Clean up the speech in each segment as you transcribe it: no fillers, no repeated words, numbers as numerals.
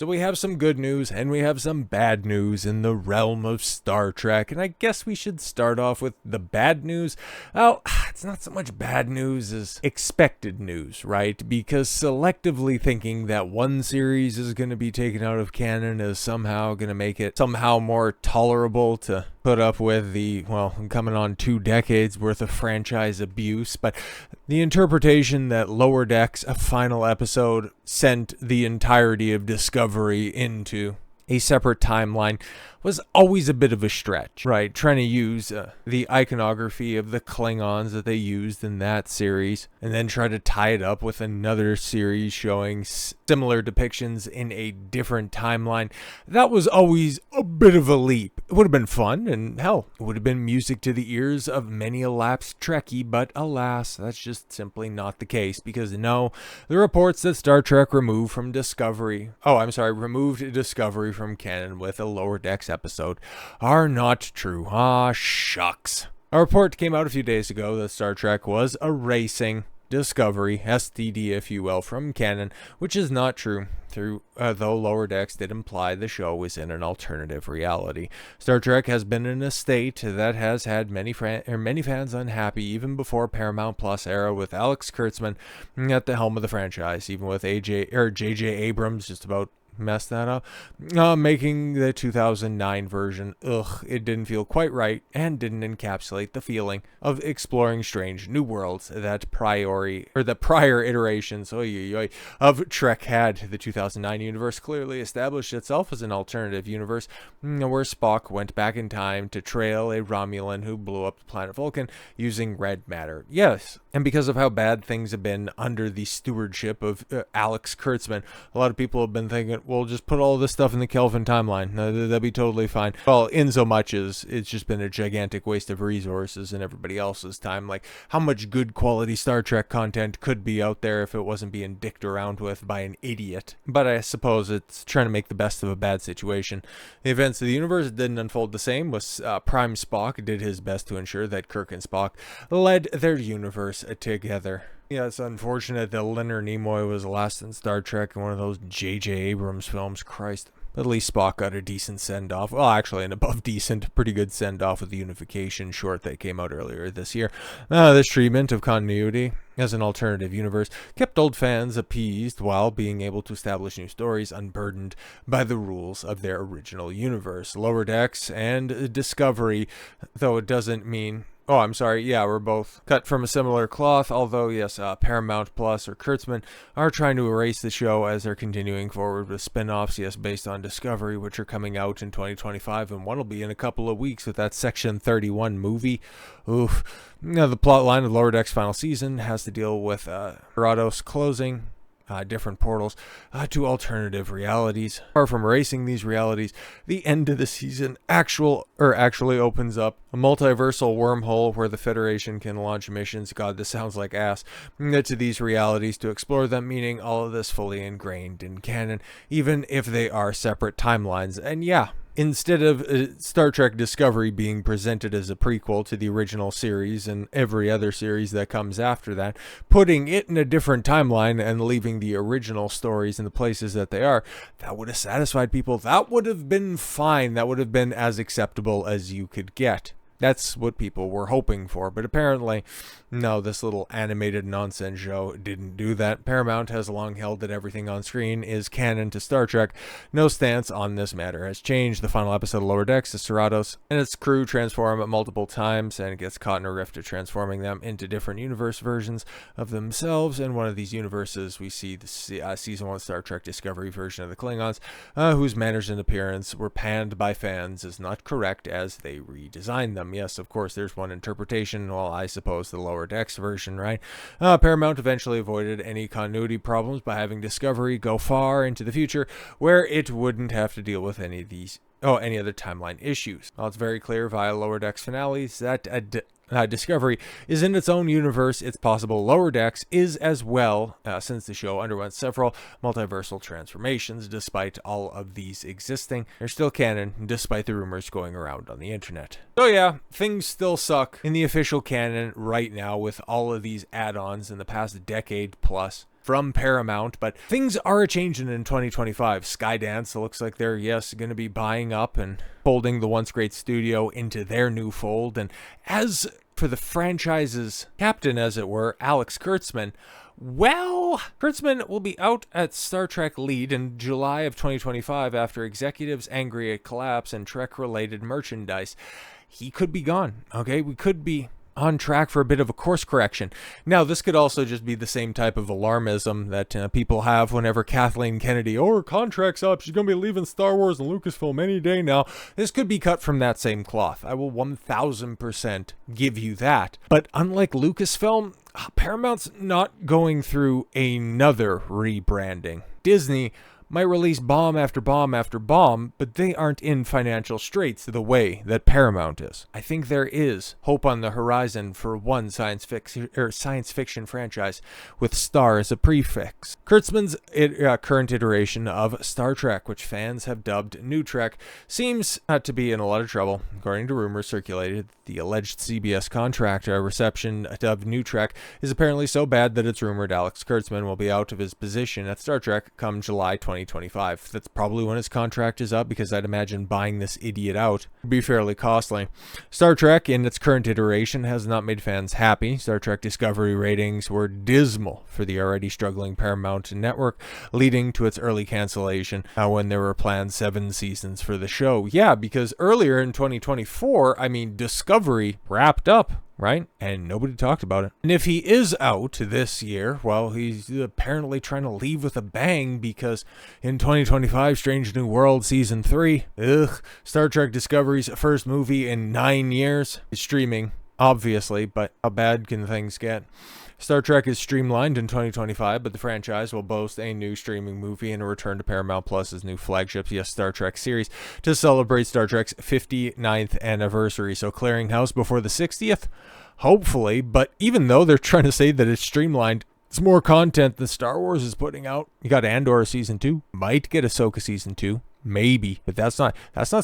So we have some good news and we have some bad news in the realm of Star Trek, and I guess we should start off with the bad news. Well, it's not so much bad news as expected news, right? Because selectively thinking that one series is going to be taken out of canon is somehow going to make it somehow more tolerable to put up with the, well, coming on 2 decades worth of franchise abuse, but the interpretation that Lower Decks, a final episode, sent the entirety of Discovery into a separate timeline was always a bit of a stretch, right? Trying to use the iconography of the Klingons that they used in that series and then try to tie it up with another series showing similar depictions in a different timeline. That was always a bit of a leap. It would have been fun, and hell, it would have been music to the ears of many a lapsed Trekkie, but alas, that's just simply not the case, because no, the reports that Star Trek removed Discovery from canon with a Lower Decks episode are not true. Ah, shucks. A report came out a few days ago that Star Trek was erasing Discovery, STD if you will, from canon, which is not true, though Lower Decks did imply the show was in an alternative reality. Star Trek has been in a state that has had many fans unhappy even before Paramount Plus era, with Alex Kurtzman at the helm of the franchise, even with J.J. Abrams just about messed that up, making the 2009 version, it didn't feel quite right and didn't encapsulate the feeling of exploring strange new worlds that prior iterations of Trek had. The 2009 universe clearly established itself as an alternative universe where Spock went back in time to trail a Romulan who blew up the planet Vulcan using red matter. Yes, and because of how bad things have been under the stewardship of Alex Kurtzman, a lot of people have been thinking, we'll just put all this stuff in the Kelvin timeline. That'd be totally fine. Well, in so much as it's just been a gigantic waste of resources and everybody else's time. Like, how much good quality Star Trek content could be out there if it wasn't being dicked around with by an idiot? But I suppose it's trying to make the best of a bad situation. The events of the universe didn't unfold the same. Prime Spock did his best to ensure that Kirk and Spock led their universe together. Yeah, it's unfortunate that Leonard Nimoy was last in Star Trek in one of those J.J. Abrams films. Christ. But at least Spock got a decent send-off. Well, actually, an above decent, pretty good send-off with the Unification short that came out earlier this year. This treatment of continuity as an alternative universe kept old fans appeased while being able to establish new stories unburdened by the rules of their original universe. Lower Decks and Discovery, though it doesn't mean... Oh, I'm sorry. Yeah, we're both cut from a similar cloth, although, yes, Paramount Plus or Kurtzman are trying to erase the show as they're continuing forward with spin-offs, yes, based on Discovery, which are coming out in 2025, and one will be in a couple of weeks with that Section 31 movie. Oof. Now, the plot line of Lower Decks' final season has to deal with Stratos closing different portals to alternative realities. Far from erasing these realities, the end of the season actually opens up a multiversal wormhole where the Federation can launch missions, God, this sounds like ass, to these realities to explore them, meaning all of this fully ingrained in canon, even if they are separate timelines. And yeah, instead of Star Trek Discovery being presented as a prequel to the original series and every other series that comes after that, putting it in a different timeline and leaving the original stories in the places that they are, that would have satisfied people. That would have been fine. That would have been as acceptable as you could get. That's what people were hoping for, but apparently, no, this little animated nonsense show didn't do that. Paramount has long held that everything on screen is canon to Star Trek. No stance on this matter has changed. The final episode of Lower Decks, Stratos and its crew transform multiple times, and it gets caught in a rift of transforming them into different universe versions of themselves. In one of these universes, we see the Season 1 Star Trek Discovery version of the Klingons, whose manners and appearance were panned by fans as not correct as they redesigned them. Yes, of course, there's one interpretation. Well, I suppose the Lower Decks version, right? Paramount eventually avoided any continuity problems by having Discovery go far into the future, where it wouldn't have to deal with any other timeline issues. Well, it's very clear via Lower Decks finales that Discovery is in its own universe. It's possible Lower Decks is as well, since the show underwent several multiversal transformations. Despite all of these existing, they're still canon, despite the rumors going around on the internet. So yeah, things still suck in the official canon right now with all of these add-ons in the past decade plus. from Paramount, but things are changing in 2025. Skydance looks like they're, going to be buying up and folding the once great studio into their new fold. And as for the franchise's captain, as it were, Alex Kurtzman, well, Kurtzman will be out at Star Trek lead in July of 2025 after executives angry at collapse and Trek-related merchandise. He could be gone, okay? We could be on track for a bit of a course correction. Now, this could also just be the same type of alarmism that people have whenever Kathleen Kennedy, her contract's up, she's going to be leaving Star Wars and Lucasfilm any day now. This could be cut from that same cloth. I will 1000% give you that. But unlike Lucasfilm, Paramount's not going through another rebranding. Disney might release bomb after bomb after bomb, but they aren't in financial straits the way that Paramount is. I think there is hope on the horizon for one science fiction franchise with Star as a prefix. Kurtzman's current iteration of Star Trek, which fans have dubbed New Trek, seems to be in a lot of trouble. According to rumors circulated, the alleged CBS contract reception of New Trek is apparently so bad that it's rumored Alex Kurtzman will be out of his position at Star Trek come July 2025. That's probably when his contract is up, because I'd imagine buying this idiot out would be fairly costly. Star Trek in its current iteration has not made fans happy. Star Trek Discovery ratings were dismal for the already struggling Paramount network, leading to its early cancellation when there were planned 7 seasons for the show. Yeah, because earlier in 2024, Discovery wrapped up, right? And nobody talked about it. And if he is out this year, well, he's apparently trying to leave with a bang, because in 2025, Strange New World Season 3, Star Trek Discovery's first movie in 9 years, is streaming, obviously, but how bad can things get? Star Trek is streamlined in 2025, but the franchise will boast a new streaming movie and a return to Paramount Plus's new flagship, Star Trek series, to celebrate Star Trek's 59th anniversary. So clearing house before the 60th? Hopefully, but even though they're trying to say that it's streamlined, it's more content than Star Wars is putting out. You got Andor Season 2, might get Ahsoka Season 2. Maybe, but that's not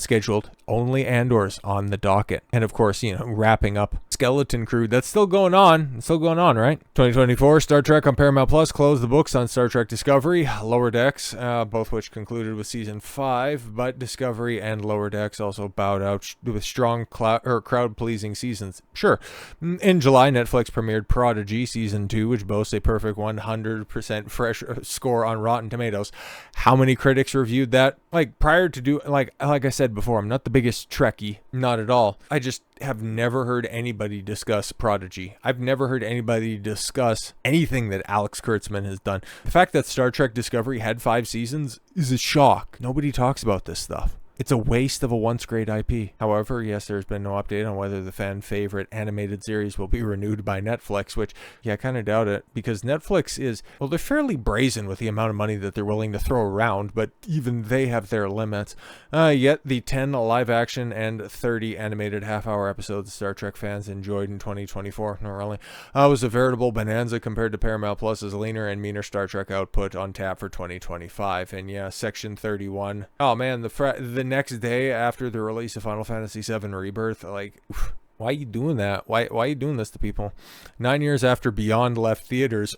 scheduled. Only Andor's on the docket. And of course, wrapping up Skeleton Crew. That's still going on. It's still going on, right? 2024, Star Trek on Paramount Plus closed the books on Star Trek Discovery, Lower Decks, both which concluded with Season 5, but Discovery and Lower Decks also bowed out with strong crowd-pleasing seasons. Sure. In July, Netflix premiered Prodigy Season 2, which boasts a perfect 100% fresh score on Rotten Tomatoes. How many critics reviewed that? Prior to like I said before, I'm not the biggest Trekkie, not at all. I just have never heard anybody discuss Prodigy. I've never heard anybody discuss anything that Alex Kurtzman has done. The fact that Star Trek Discovery had 5 seasons is a shock. Nobody talks about this stuff. It's a waste of a once great IP. However, yes, there's been no update on whether the fan favorite animated series will be renewed by Netflix, which, I kind of doubt it, because Netflix is, they're fairly brazen with the amount of money that they're willing to throw around, but even they have their limits. Yet the 10 live action and 30 animated half-hour episodes Star Trek fans enjoyed in 2024, not really, was a veritable bonanza compared to Paramount Plus's leaner and meaner Star Trek output on tap for 2025. And Section 31. Oh man, the next day after the release of Final Fantasy VII Rebirth, why are you doing that? Why are you doing this to people? 9 years after Beyond left theaters,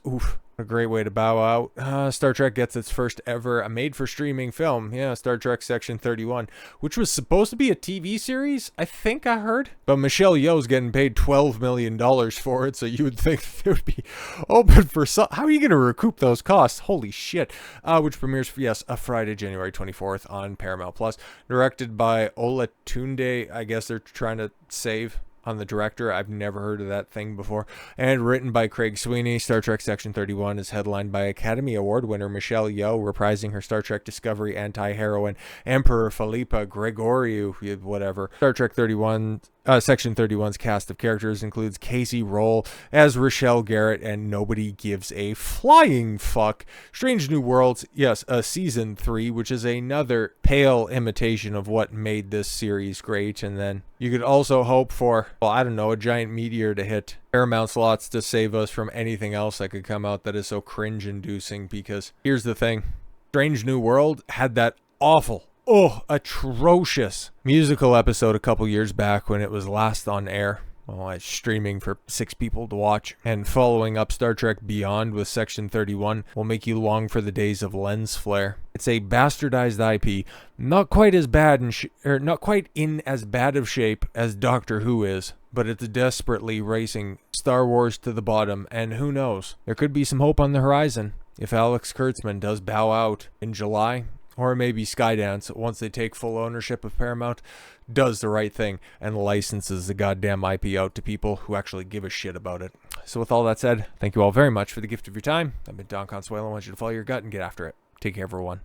a great way to bow out. Star Trek gets its first ever made-for-streaming film. Star Trek Section 31, which was supposed to be a TV series, I think I heard. But Michelle Yeoh's getting paid $12 million for it, so you would think it would be open for some. How are you going to recoup those costs? Holy shit. Which premieres, Friday, January 24th on Paramount Plus. Directed by Ola Tunde. I guess they're trying to save on the director. I've never heard of that thing before. And written by Craig Sweeney. Star Trek Section 31 is headlined by Academy Award winner Michelle Yeoh, reprising her Star Trek Discovery anti-heroine Emperor Philippa Gregoriou, whatever. Star Trek 31 Section 31's cast of characters includes Casey Roll as Rochelle Garrett and nobody gives a flying fuck. Strange New Worlds, Season 3, which is another pale imitation of what made this series great. And then you could also hope for, a giant meteor to hit Paramount slots to save us from anything else that could come out that is so cringe-inducing, because here's the thing. Strange New World had that awful, atrocious musical episode a couple years back when it was last on air. well, it's streaming for 6 people to watch. And following up Star Trek Beyond with Section 31 will make you long for the days of lens flare. It's a bastardized IP, not quite as bad not quite in as bad of shape as Doctor Who is, but it's desperately racing Star Wars to the bottom, and who knows, there could be some hope on the horizon if Alex Kurtzman does bow out in July, or maybe Skydance, once they take full ownership of Paramount, does the right thing and licenses the goddamn IP out to people who actually give a shit about it. So with all that said, thank you all very much for the gift of your time. I've been Don Consuelo. I want you to follow your gut and get after it. Take care, everyone.